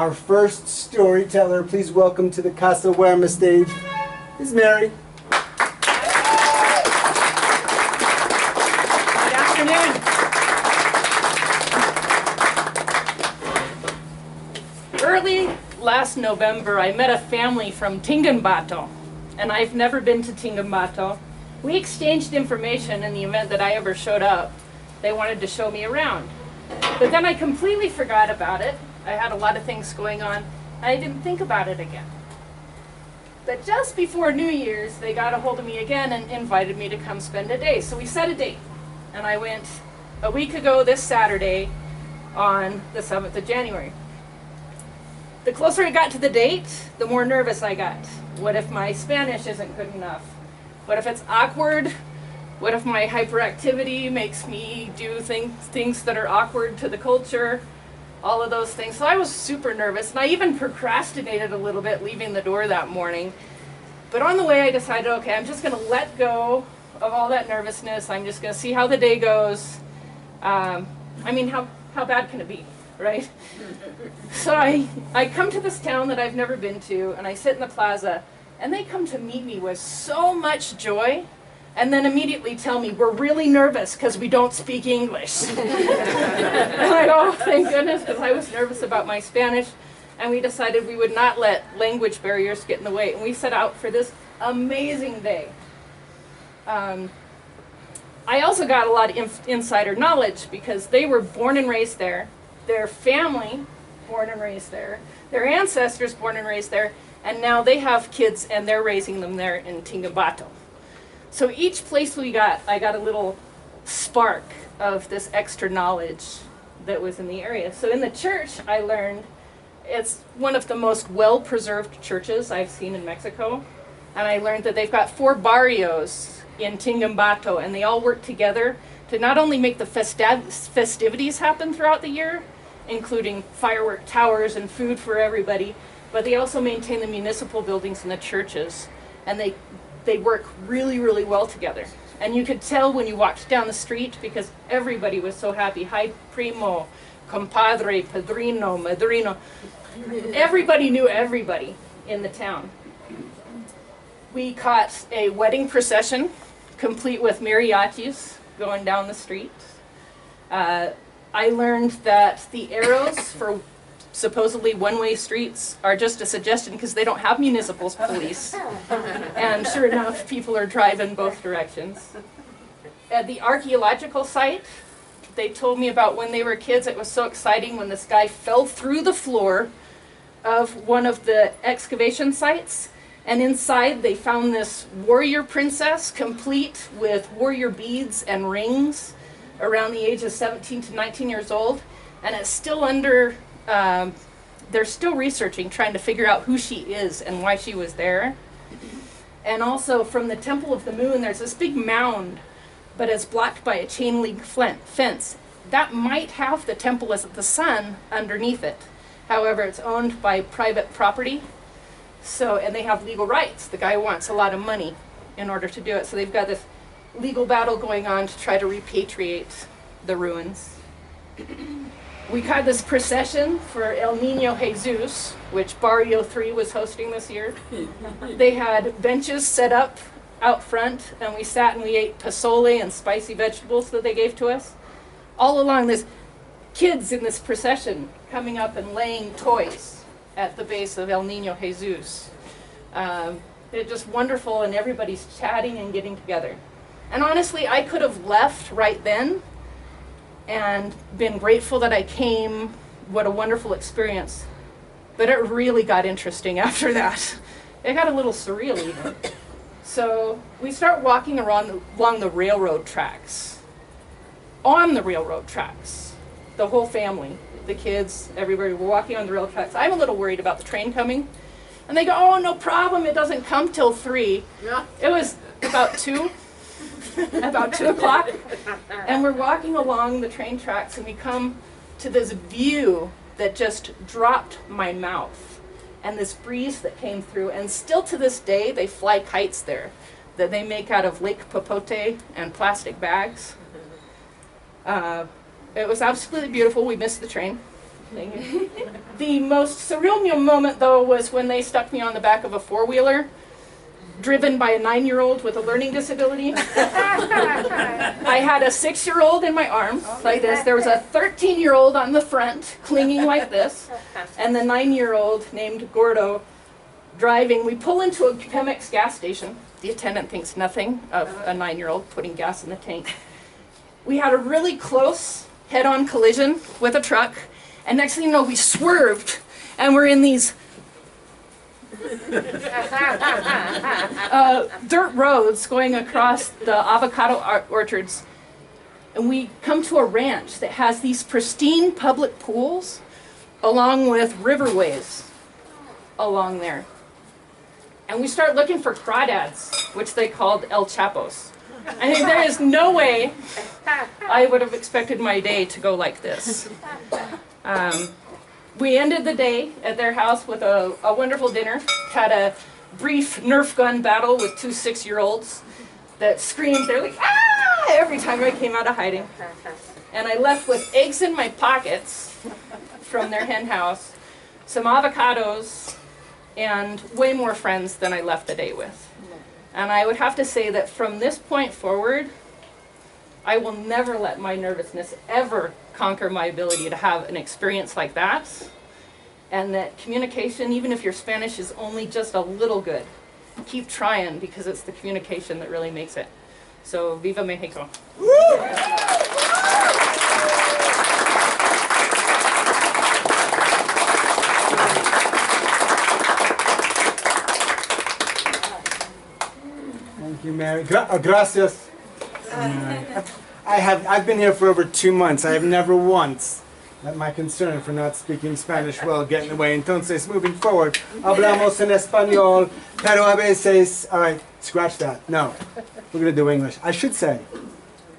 Our first storyteller, please welcome to the Casa Werma stage, is Mary. Good afternoon. Early last November, I met a family from Tingambato, and I've never been to Tingambato. We exchanged information in the event that I ever showed up. They wanted to show me around. But then I completely forgot about it. I had a lot of things going on. I didn't think about it again. But just before New Year's, they got a hold of me again and invited me to come spend a day. So we set a date. And I went a week ago this Saturday on the 7th of January. The closer I got to the date, the more nervous I got. What if my Spanish isn't good enough? What if it's awkward? What if my hyperactivity makes me do things that are awkward to the culture? All of those things. So I was super nervous, and I even procrastinated a little bit leaving the door that morning. But on the way I decided, okay, I'm just going to let go of all that nervousness. I'm just going to see how the day goes. I mean, how bad can it be, right? So I come to this town that I've never been to, and I sit in the plaza, and they come to meet me with so much joy. And then immediately tell me, we're really nervous because we don't speak English. And I go, oh, thank goodness, because I was nervous about my Spanish. And we decided we would not let language barriers get in the way. And we set out for this amazing day. I also got a lot of insider knowledge because they were born and raised there. Their family, born and raised there. Their ancestors, born and raised there. And now they have kids and they're raising them there in Tingambato. So each place we got, I got a little spark of this extra knowledge that was in the area. So in the church, I learned it's one of the most well-preserved churches I've seen in Mexico. And I learned that they've got 4 barrios in Tingambato, and they all work together to not only make the festivities happen throughout the year, including firework towers and food for everybody, but they also maintain the municipal buildings and the churches. And they work really, really well together. And you could tell when you walked down the street because everybody was so happy. Hi, primo, compadre, padrino, madrino. Everybody knew everybody in the town. We caught a wedding procession, complete with mariachis going down the street. I learned that the arrows for supposedly one-way streets are just a suggestion because they don't have municipal police. And sure enough, people are driving both directions. At the archaeological site, they told me about when they were kids. It was so exciting when this guy fell through the floor of one of the excavation sites. And inside they found this warrior princess complete with warrior beads and rings around the age of 17 to 19 years old. And it's still under they're still researching, trying to figure out who she is and why she was there. And also from the Temple of the Moon, there's this big mound, but it's blocked by a chain link fence. That might have the Temple of the Sun underneath it. However, it's owned by private property, and they have legal rights. The guy wants a lot of money in order to do it. So they've got this legal battle going on to try to repatriate the ruins. We had this procession for El Niño Jesus, which Barrio 3 was hosting this year. They had benches set up out front, and we sat and we ate pozole and spicy vegetables that they gave to us. All along, there's kids in this procession coming up and laying toys at the base of El Niño Jesus. It's just wonderful, and everybody's chatting and getting together. And honestly, I could have left right then and been grateful that I came. What a wonderful experience. But it really got interesting after that. It got a little surreal even. So we start walking along the railroad tracks. On the railroad tracks. The whole family, the kids, everybody were walking on the rail tracks. I'm a little worried about the train coming. And they go, oh, no problem, it doesn't come till 3. Yeah. It was about 2. About 2 o'clock, and we're walking along the train tracks, and we come to this view that just dropped my mouth, and this breeze that came through, and still to this day they fly kites there that they make out of Lake Popote and plastic bags. It was absolutely beautiful. We missed the train. Thank you. The most surreal moment, though, was when they stuck me on the back of a four-wheeler, driven by a 9-year-old with a learning disability. I had a 6-year-old in my arms, like this. There was a 13-year-old on the front, clinging like this, and the 9-year-old named Gordo driving. We pull into a Pemex gas station. The attendant thinks nothing of a 9-year-old putting gas in the tank. We had a really close head-on collision with a truck, and next thing you know, we swerved, and we're in these dirt roads going across the avocado orchards, and we come to a ranch that has these pristine public pools along with riverways along there. And we start looking for crawdads, which they called El Chapos. I think there is no way I would have expected my day to go like this. We ended the day at their house with a wonderful dinner, had a brief Nerf gun battle with 2 6-year-olds that screamed, they're like, ah, every time I came out of hiding. And I left with eggs in my pockets from their hen house, some avocados, and way more friends than I left the day with. And I would have to say that from this point forward, I will never let my nervousness ever conquer my ability to have an experience like that. And that communication, even if your Spanish is only just a little good, keep trying, because it's the communication that really makes it. So, Viva Mexico. Thank you, Mary. Gracias. I've been here for over 2 months. I have never once let my concern for not speaking Spanish well get in the way. Entonces, moving forward, hablamos en español, pero a veces, all right, scratch that. No, we're going to do English. I should say,